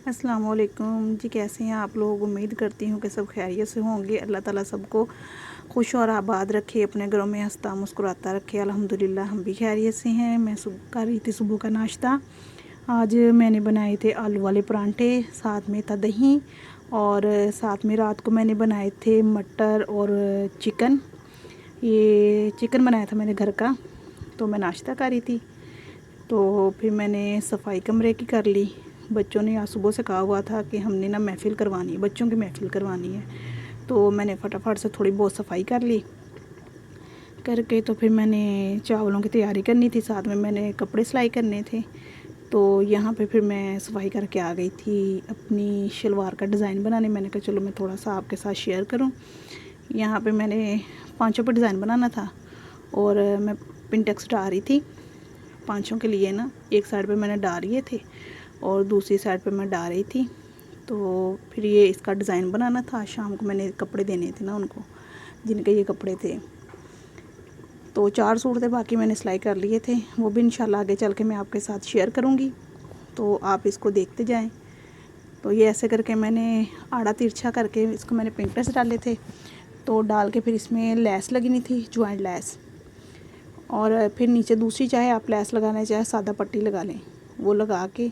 अस्सलाम वालेकुम जी। कैसे हैं आप लोग? उम्मीद करती हूँ कि सब खैरियत से होंगे। अल्लाह ताला सबको खुश और आबाद रखे, अपने घरों में हंसता मुस्कुराता रखे। अल्हम्दुलिल्लाह हम भी खैरियत से हैं। मैं कर रही थी सुबह का नाश्ता। आज मैंने बनाए थे आलू वाले परांठे, साथ में था दही, और साथ में रात को मैंने बनाए थे मटर और चिकन। ये चिकन बनाया था मैंने घर का, तो मैं नाश्ता कर रही थी। तो फिर मैंने सफाई कमरे की कर ली। बच्चों ने आज सुबह से कहा हुआ था कि हमने ना महफ़िल करवानी है, बच्चों की महफ़िल करवानी है। तो मैंने फटाफट से थोड़ी बहुत सफाई कर ली। करके तो फिर मैंने चावलों की तैयारी करनी थी, साथ में मैंने कपड़े सिलाई करने थे। तो यहाँ पे फिर मैं सफाई करके आ गई थी अपनी शलवार का डिज़ाइन बनाने। मैंने कहा चलो मैं थोड़ा सा आपके साथ शेयर करूँ। यहाँ पे मैंने पाँचों पे डिज़ाइन बनाना था और मैं पिंटेक्स डाल रही थी पाँचों के लिए ना। एक साइड पे मैंने डाल लिए थे और दूसरी साइड पे मैं डाल रही थी। तो फिर ये इसका डिज़ाइन बनाना था। शाम को मैंने कपड़े देने थे ना उनको, जिनके ये कपड़े थे। तो 4 सूट थे, बाकी मैंने सिलाई कर लिए थे। वो भी इंशाल्लाह आगे चल के मैं आपके साथ शेयर करूँगी, तो आप इसको देखते जाएं। तो ये ऐसे करके मैंने आड़ा तिरछा करके इसको मैंने पिंटरेस्ट डाले थे। तो डाल के फिर इसमें लेस लगनी थी, ज्वाइंट लेस। और फिर नीचे दूसरी, चाहे आप लेस लगाना चाहे सादा पट्टी लगा लें, वो लगा के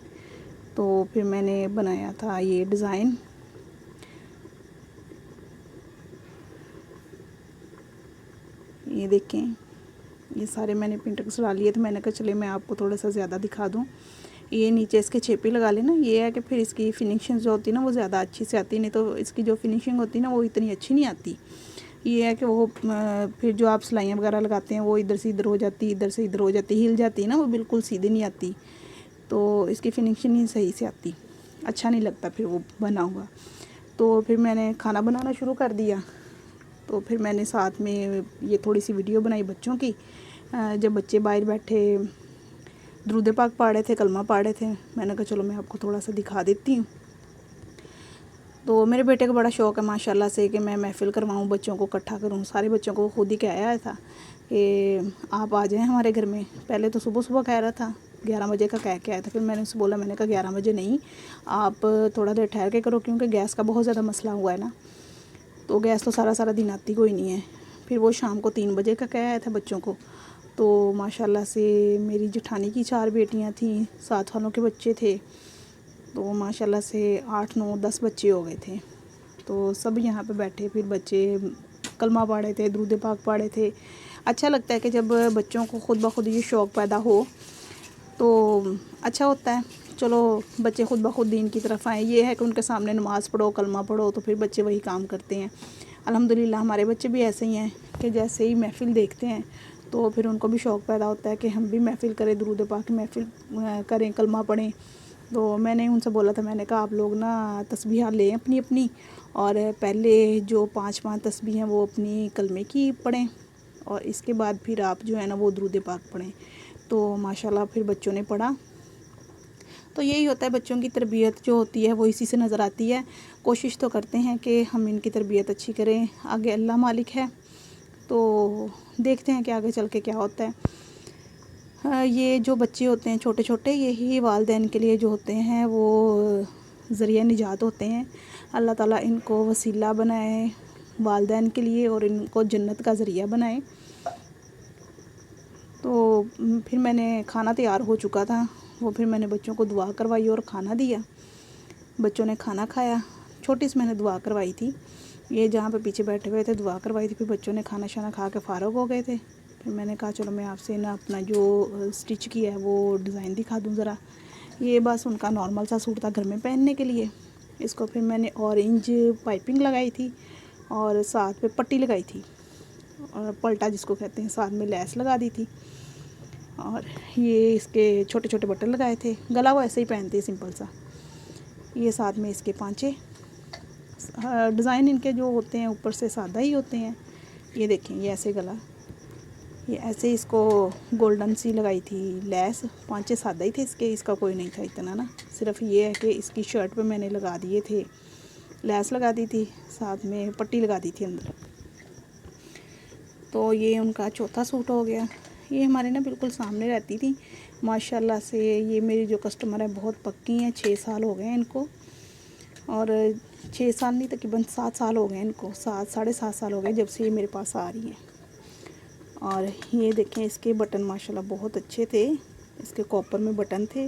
तो फिर मैंने बनाया था ये डिज़ाइन। ये देखें, ये सारे मैंने पिंटरेस्ट डाल लिए थे। मैंने कहा चले मैं आपको थोड़ा सा ज़्यादा दिखा दूँ। ये नीचे इसके छेपे लगा लेना। ये है कि फिर इसकी फिनिशिंग जो होती है ना वो ज़्यादा अच्छी से आती, नहीं तो इसकी जो फिनिशिंग होती है ना वो इतनी अच्छी नहीं आती। ये है कि वो फिर जो आप सिलाइयाँ वगैरह लगाते हैं वो इधर से इधर हो जाती, इधर से इधर हो जाती, हिल जाती है ना, वो बिल्कुल सीधी नहीं आती। तो इसकी फिनिशिंग नहीं सही से आती, अच्छा नहीं लगता फिर वो बना हुआ। तो फिर मैंने खाना बनाना शुरू कर दिया। तो फिर मैंने साथ में ये थोड़ी सी वीडियो बनाई बच्चों की। जब बच्चे बाहर बैठे दुरूद पाक पढ़ रहे थे, कलमा पढ़ रहे थे, मैंने कहा चलो मैं आपको थोड़ा सा दिखा देती हूँ। तो मेरे बेटे को बड़ा शौक़ है माशाल्लाह से कि मैं महफ़िल करवाऊँ, बच्चों को इकट्ठा करूँ। सारे बच्चों को खुद ही कह आया था कि आप आ जाएं हमारे घर में। पहले तो सुबह सुबह कह रहा था, 11 बजे का कह के आया था। फिर मैंने उससे बोला, मैंने कहा 11 बजे नहीं, आप थोड़ा देर ठहर के करो, क्योंकि गैस का बहुत ज़्यादा मसला हुआ है ना। तो गैस तो सारा सारा दिन आती कोई नहीं है। फिर वो शाम को 3 बजे का कह आया था बच्चों को। तो माशाल्लाह से मेरी जेठानी की 4 बेटियां थीं, 7 वालों के बच्चे थे। तो माशाल्लाह से 8, 9, 10 बच्चे हो गए थे। तो सब यहाँ पे बैठे, फिर बच्चे कलमा पढ़े थे, दुरूद पाक पढ़े थे। अच्छा लगता है कि जब बच्चों को खुद ब खुद ये शौक़ पैदा हो तो अच्छा होता है। चलो बच्चे खुद ब खुद दीन की तरफ आए। ये है कि उनके सामने नमाज़ पढ़ो, कलमा पढ़ो, तो फिर बच्चे वही काम करते हैं। अल्हम्दुलिल्लाह हमारे बच्चे भी ऐसे ही हैं कि जैसे ही महफ़िल देखते हैं तो फिर उनको भी शौक़ पैदा होता है कि हम भी महफ़िल करें, दुरूद पाक की महफ़िल करें, कलमा पढ़ें। तो मैंने उनसे बोला था, मैंने कहा आप लोग ना तस्बीह लें अपनी अपनी, और पहले जो 5-5 तस्बीह हैं वो अपनी कलमे की पढ़ें, और इसके बाद फिर आप जो है ना वो दुरूद पाक पढ़ें। तो माशाल्लाह फिर बच्चों ने पढ़ा। तो यही होता है, बच्चों की तरबियत जो होती है वो इसी से नज़र आती है। कोशिश तो करते हैं कि हम इनकी तरबियत अच्छी करें, आगे अल्लाह मालिक है। तो देखते हैं कि आगे चल के क्या होता है। ये जो बच्चे होते हैं छोटे छोटे, यही वालिदैन के लिए जो होते हैं वो ज़रिया निजात होते हैं। अल्लाह ताला इनको वसीला बनाए वालिदैन के लिए और इनको जन्नत का ज़रिया बनाए। तो फिर मैंने खाना तैयार हो चुका था, वो फिर मैंने बच्चों को दुआ करवाई और खाना दिया। बच्चों ने खाना खाया। छोटी सी मैंने दुआ करवाई थी, ये जहाँ पे पीछे बैठे हुए थे दुआ करवाई थी। फिर बच्चों ने खाना शाना खा के फ़ारग हो गए थे। फिर मैंने कहा चलो मैं आपसे ना अपना जो स्टिच किया है वो डिज़ाइन दिखा दूँ ज़रा। ये बस उनका नॉर्मल सा सूट था घर में पहनने के लिए। इसको फिर मैंने ऑरेंज पाइपिंग लगाई थी और साथ में पट्टी लगाई थी, और पल्टा जिसको कहते हैं, साथ में लेस लगा दी थी। और ये इसके छोटे छोटे बटन लगाए थे। गला वो ऐसे ही पहनते हैं सिंपल सा। ये साथ में इसके पांचे। डिज़ाइन इनके जो होते हैं ऊपर से सादा ही होते हैं। ये देखें, ये ऐसे गला, ये ऐसे इसको गोल्डन सी लगाई थी लेस। पांचे सादा ही थे इसके, इसका कोई नहीं था इतना ना। सिर्फ ये है कि इसकी शर्ट पे मैंने लगा दिए थे, लेस लगा दी थी, साथ में पट्टी लगा दी थी अंदर। तो ये उनका चौथा सूट हो गया। ये हमारे ना बिल्कुल सामने रहती थी, माशाल्लाह से ये मेरी जो कस्टमर है बहुत पक्की हैं। 6 साल हो गए हैं इनको, और 6 साल नहीं तकरीबन 7 साल हो गए इनको, 7 साढ़े 7 साल हो गए जब से ये मेरे पास आ रही हैं। और ये देखें इसके बटन माशाल्लाह बहुत अच्छे थे, इसके कॉपर में बटन थे।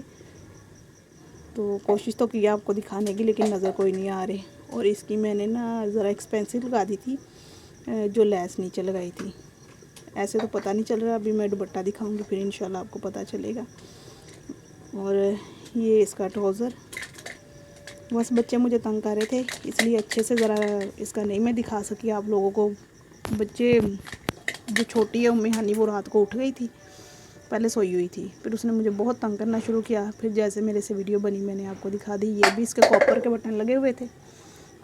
तो कोशिश तो किया आपको दिखाने की, लेकिन नज़र कोई नहीं आ रही। और इसकी मैंने ना ज़रा एक्सपेंसिव लगा दी थी, जो लैस नीचे लगाई थी। ऐसे तो पता नहीं चल रहा, अभी मैं दुपट्टा दिखाऊंगी फिर इंशाल्लाह आपको पता चलेगा। और ये इसका ट्राउज़र, बस बच्चे मुझे तंग कर रहे थे इसलिए अच्छे से ज़रा इसका नहीं मैं दिखा सकी आप लोगों को। बच्चे जो छोटी है उम्मी हानी, वो रात को उठ गई थी, पहले सोई हुई थी, फिर उसने मुझे बहुत तंग करना शुरू किया। फिर जैसे मेरे से वीडियो बनी मैंने आपको दिखा दी। ये भी इसके कॉपर के बटन लगे हुए थे,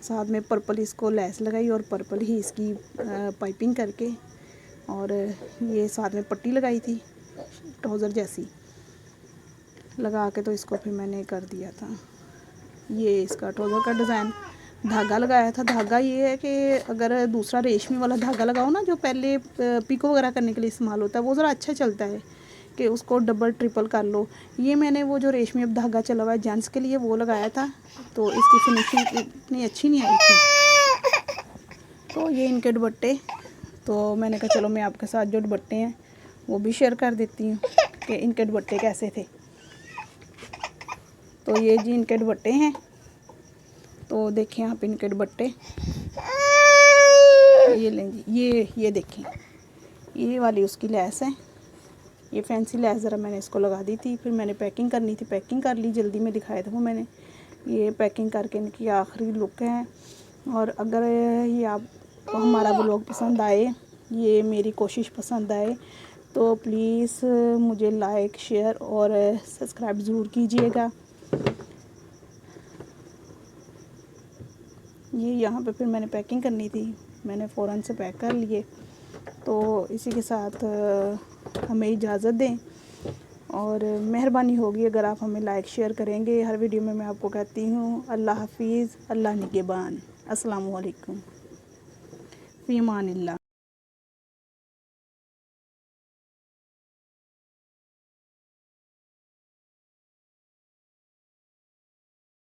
साथ में पर्पल इसको लैस लगाई और पर्पल ही इसकी पाइपिंग करके, और ये साथ में पट्टी लगाई थी ट्राउज़र जैसी लगा के, तो इसको फिर मैंने कर दिया था। ये इसका ट्राउज़र का डिज़ाइन, धागा लगाया था। धागा ये है कि अगर दूसरा रेशमी वाला धागा लगाओ ना, जो पहले पिको वगैरह करने के लिए इस्तेमाल होता है, वो ज़रा अच्छा चलता है कि उसको डबल ट्रिपल कर लो। ये मैंने वो जो रेशमी अब धागा चला हुआ है जेंट्स के लिए, वो लगाया था, तो इसकी फिनिशिंग इतनी अच्छी नहीं आई थी। तो ये इनके दुपट्टे, तो मैंने कहा चलो मैं आपके साथ जो दुपट्टे हैं वो भी शेयर कर देती हूँ कि इनके दुपट्टे कैसे थे। तो ये जी इनके दुपट्टे हैं, तो देखें आप इनके दुपट्टे, ये लें जी, ये देखें, ये वाली उसकी लैस है। ये फैंसी लैस ज़रा मैंने इसको लगा दी थी, फिर मैंने पैकिंग करनी थी, पैकिंग कर ली, जल्दी में दिखाया था वो मैंने। ये पैकिंग करके इनकी आखिरी लुक है। और अगर ये आपको हमारा व्लॉग पसंद आए, ये मेरी कोशिश पसंद आए, तो प्लीज़ मुझे लाइक शेयर और सब्सक्राइब ज़रूर कीजिएगा। ये यहाँ पे फिर मैंने पैकिंग करनी थी, मैंने फ़ौरन से पैक कर लिए। तो इसी के साथ हमें इजाज़त दें, और मेहरबानी होगी अगर आप हमें लाइक शेयर करेंगे। हर वीडियो में मैं आपको कहती हूँ अल्लाह हाफिज़, अल्लाह निगहबान, अस्सलामु अलैकुम, फ़ी अमानिल्लाह।